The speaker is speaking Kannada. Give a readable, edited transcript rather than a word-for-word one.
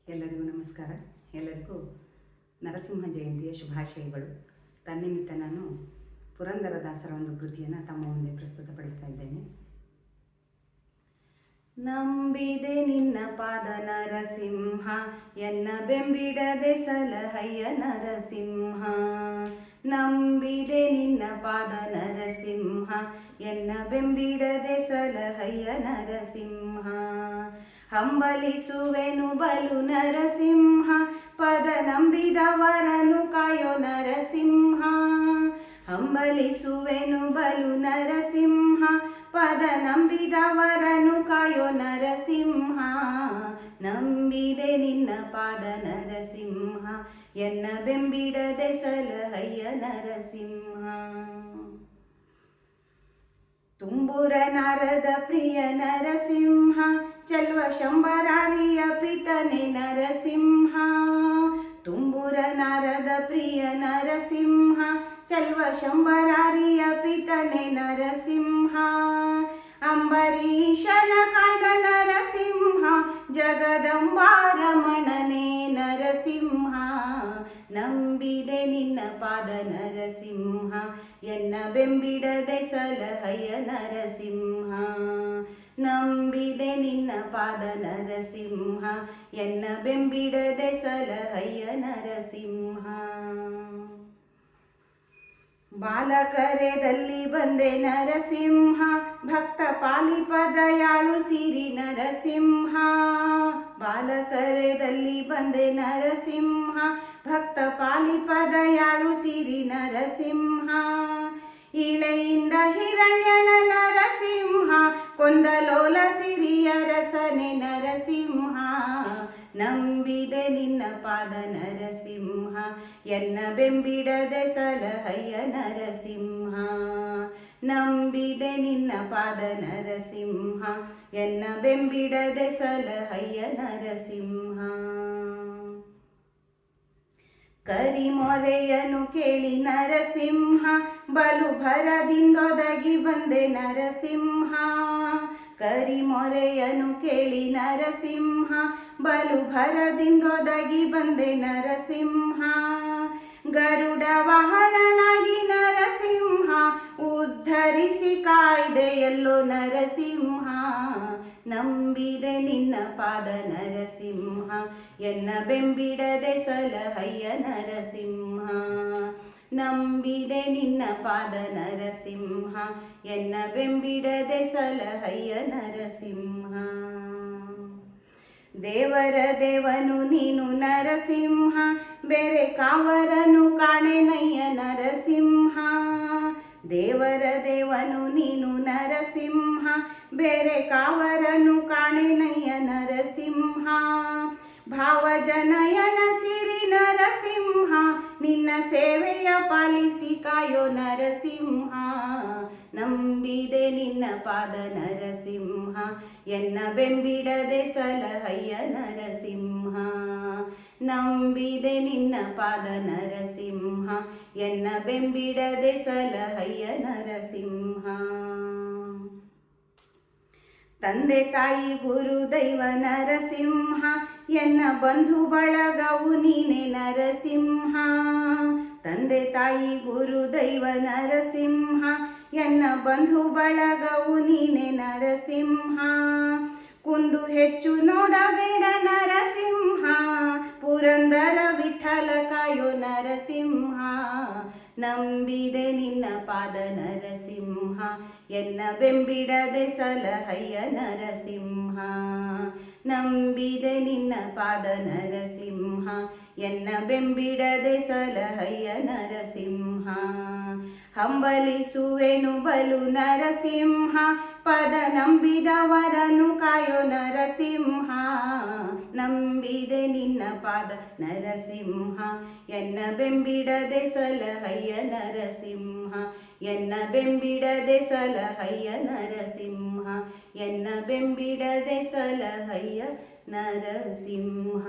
ಎಲ್ಲರಿಗೂ ನಮಸ್ಕಾರ. ಎಲ್ಲರಿಗೂ ನರಸಿಂಹ ಜಯಂತಿಯ ಶುಭಾಶಯಗಳು. ತನ್ನಿಮಿತ್ತ ನಾನು ಪುರಂದರದಾಸರ ಒಂದು ಕೃತಿಯನ್ನು ತಮ್ಮ ಮುಂದೆ ಪ್ರಸ್ತುತಪಡಿಸ್ತಾ ಇದ್ದೇನೆ. ನಂಬಿದೆ ನಿನ್ನ ಪಾದ ನರಸಿಂಹ, ಎನ್ನ ಬೆಂಬಿಡದೆ ಸಲಹಯ್ಯ ನರಸಿಂಹ. ನಂಬಿದೆ ನಿನ್ನ ಪಾದ ನರಸಿಂಹ, ಎನ್ನ ಬೆಂಬಿಡದೆ ಸಲಹಯ್ಯ ನರಸಿಂಹ. ಹಂಬಲಿಸುವೆನು ಬಲು ನರಸಿಂಹ, ಪದ ನಂಬಿದವರನು ಕಾಯೋ ನರಸಿಂಹ. ಹಂಬಲಿಸುವೆನು ಬಲು ನರಸಿಂಹ, ಪದ ನಂಬಿದವರನು ಕಾಯೋ ನರಸಿಂಹ. ನಂಬಿದೆ ನಿನ್ನ ಪಾದ ನರಸಿಂಹ, ಎನ್ನ ಬೆಂಬಿಡದೆ ಸಲಹಯ್ಯ ನರಸಿಂಹ. ತುಂಬುರ ನಾರದ ಪ್ರಿಯ ನರಸಿಂಹ, ಚಲ್ವ ಶಂಬರಾರಿಯ ಪಿತನೆ ನರಸಿಂಹ. ತುಂಬುರ ನಾರದ ಪ್ರಿಯ ನರಸಿಂಹ, ಚಲ್ವ ಶಂಬರಾರಿಯ ಪಿತನೆ ನರಸಿಂಹ. ಅಂಬರೀಷನ ಕಾಯ್ದ ನರಸಿಂಹ, ಜಗದಂಬಾರಮಣನೆ ನರಸಿಂಹ. ನಂಬಿದೆ ನಿನ್ನ ಪಾದ ನರಸಿಂಹ, ಎನ್ನ ಬೆಂಬಿಡದೆ ಸಲಹಯ್ಯ ನರಸಿಂಹ. ನಂಬಿದೆ ನಿನ್ನ ಪಾದ ನರಸಿಂಹ, ಎನ್ನ ಬೆಂಬಿಡದೆ ಸಲಹಯ್ಯ ನರಸಿಂಹ. ಬಾಲಕರೆದಲ್ಲಿ ಬಂದೆ ನರಸಿಂಹ, ಭಕ್ತ ಪಾಲಿಪದ ಯಾಳು ಸಿರಿ ನರಸಿಂಹ. ಬಾಲಕರೆದಲ್ಲಿ ಬಂದೆ ನರಸಿಂಹ, ಭಕ್ತ ಪಾಲಿಪದ ಯಾಳು ಸಿರಿ ನರಸಿಂಹ. ಇಳೆಯಿಂದ ಹಿರಣ್ಯನ ನರಸಿಂಹ, ಕೊಂದಲೋಲ ಸಿರಿಯ ರಸನೆ ನರಸಿಂಹ. ನಂಬಿದೆ ನಿನ್ನ ಪಾದ ನರಸಿಂಹ, ಎನ್ನ ಬೆಂಬಿಡದೆ ಸಲಹಯ್ಯ ನರಸಿಂಹ. ನಂಬಿದೆ ನಿನ್ನ ಪಾದ ನರಸಿಂಹ, ಎನ್ನ ಬೆಂಬಿಡದೆ ಸಲಹಯ್ಯ ನರಸಿಂಹ. ಕರಿಮೊರೆಯನು ಕೇಳಿ ನರಸಿಂಹ, ಬಲು ಭರದಿಂದೊದಗಿ ಬಂದೆ ನರಸಿಂಹ. ಕರಿಮೊರೆಯನು ಕೇಳಿ ನರಸಿಂಹ, ಬಲು ಭರದಿಂದೊದಗಿ ಬಂದೆ ನರಸಿಂಹ. ಗರುಡ ವಾಹನನಾಗಿ ನರಸಿಂಹ, ಉದ್ಧರಿಸಿ ಕಾಯ್ದೆಯಲ್ಲೋ ನರಸಿಂಹ. ನಂಬಿದೆ ನಿನ್ನ ಪಾದ ನರಸಿಂಹ, ಎನ್ನ ಬೆಂಬಿಡದೆ ಸಲಹಯ್ಯ ನರಸಿಂಹ. ನಂಬಿದೆ ನಿನ್ನ ಪಾದ ನರಸಿಂಹ, ಎನ್ನ ಬೆಂಬಿಡದೆ ಸಲಹಯ್ಯ ನರಸಿಂಹ. ದೇವರ ದೇವನು ನೀನು ನರಸಿಂಹ, ಬೇರೆ ಕಾವರನು ಕಾಣೆನಯ್ಯ ನರಸಿಂಹ. ದೇವರ ದೇವನು ನೀನು ನರಸಿಂಹ, ಬೇರೆ ಕಾವರನು ಕಾಣೆನಯ್ಯ ನರಸಿಂಹ. ಭಾವಜನಯನ ಸಿರಿ ನರಸಿಂಹ, ನಿನ್ನ ಸೇವೆಯ ಪಾಲಿಸಿ ಕಾಯೋ ನರಸಿಂಹ. ನಂಬಿದೆ ನಿನ್ನ ಪಾದ ನರಸಿಂಹ, ಎನ್ನ ಬೆಂಬಿಡದೆ ಸಲಹಯ್ಯ ನರಸಿಂಹ. ನಂಬಿದೆ ನಿನ್ನ ಪಾದ ನರಸಿಂಹ, ಎನ್ನ ಬೆಂಬಿಡದೆ ಸಲಹಯ್ಯ ನರಸಿಂಹ. ತಂದೆ ತಾಯಿ ಗುರು ದೈವ ನರಸಿಂಹ, ಎನ್ನ ಬಂಧು ಬಳಗವು ನೀನೆ ನರಸಿಂಹ. ತಂದೆ ತಾಯಿ ಗುರು ದೈವ ನರಸಿಂಹ, ಎನ್ನ ಬಂಧು ಬಳಗವು ನೀನೆ ನರಸಿಂಹ. ಕುಂದು ಹೆಚ್ಚು ನೋಡಬೇಡ ನರಸಿಂಹ, ಪುರಂದರ ವಿಠಲ ಕಾಯೋ ನರಸಿಂಹ. ನಂಬಿದೆ ನಿನ್ನ ಪಾದ ನರಸಿಂಹ, ಎನ್ನ ಬೆಂಬಿಡದೆ ಸಲಹಯ್ಯ ನರಸಿಂಹ. ನಂಬಿದೆ ನಿನ್ನ ಪಾದ ನರಸಿಂಹ, ಎನ್ನ ಬೆಂಬಿಡದೆ ಸಲಹಯ್ಯ ನರಸಿಂಹ. ಹಂಬಲಿಸುವೆನು ಬಲು ನರಸಿಂಹ, ಪದ ನಂಬಿದವರನು ಕಾಯೋ ನರಸಿಂಹ. ನಂಬಿದೆ ನಿನ್ನ ಪಾದ ನರಸಿಂಹ, ಎನ್ನ ಬೆಂಬಿಡದೆ ಸಲಹಯ್ಯ ನರಸಿಂಹ. ಎನ್ನ ಬೆಂಬಿಡದೆ ಸಲಹಯ್ಯ ನರಸಿಂಹ, ಎನ್ನ ಬೆಂಬಿಡದೆ ಸಲಹಯ್ಯ ನರಸಿಂಹ.